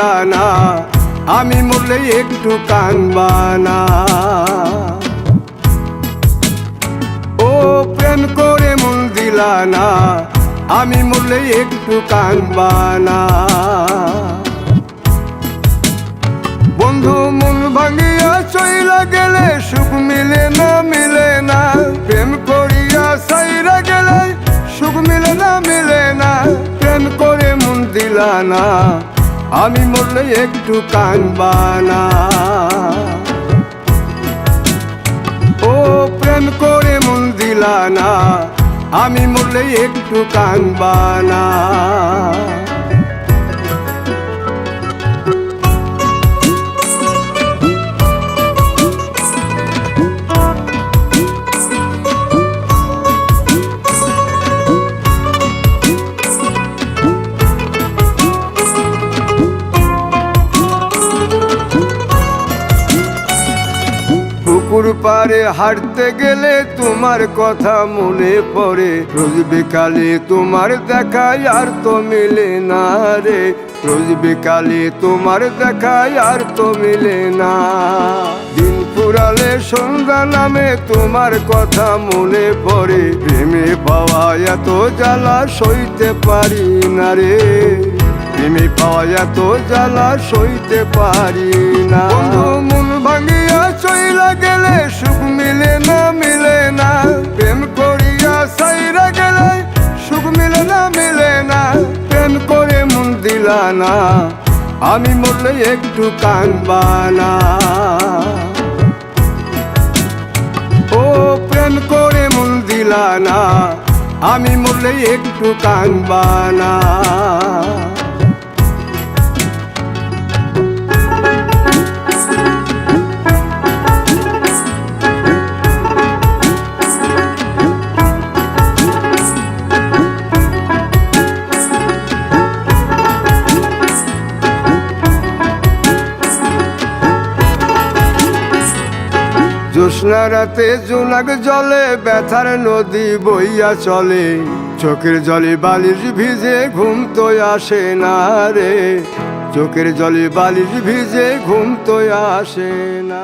দিলা না, আমি মরলে একটু কানবা না। ও প্রেম করে মন দিলা না, আমি মরলে একটু কানবা না। বন্ধু মন ভাঙিয়া চইলা গেলে সুখ মিলে না, মিলে না। প্রেম করিয়া সাইরা গেলে সুখ মিলে না, মিলে না। প্রেম করে মন দিলা না, আমি মরলে একটু কানবা না। ও প্রেম করে মন দিলা না, আমি মরলে একটু কানবা না। পুকুর পাড়ে হাঁটতে গেলে তোমার কথা মনে পড়ে, রোজ বিকালে তোমার দেখা আর তো মিলে না রে। রোজ বিকালে তোমার দেখা আর তো মিলে না। দিন ফুরালে সন্ধ্যা নামে তোমার কথা মনে পড়ে, প্রেমে পাওয়া এত জ্বালা সইতে পারি না রে। প্রেমে পাওয়া এত জ্বালা সইতে পারি না। মন ভাঙিয়া চইলা গেলে সুখ মিলে না, মিলে না। প্রেম করিয়া সাইরা গেলে সুখ মিলে না, মিলে না। প্রেম করে মন দিলা না, আমি মরলে একটু কানবা না। ও প্রেম করে মন দিলা না, আমি মরলে একটু কানবা না। জ্যোৎস্না রাতে জোনাক জলে ব্যথার নদী বইয়া চলে, চোখের জলে বালিশ ভিজে ঘুম তো আসে না রে। চোখের জলে বালিশ ভিজে ঘুম তো আসে না।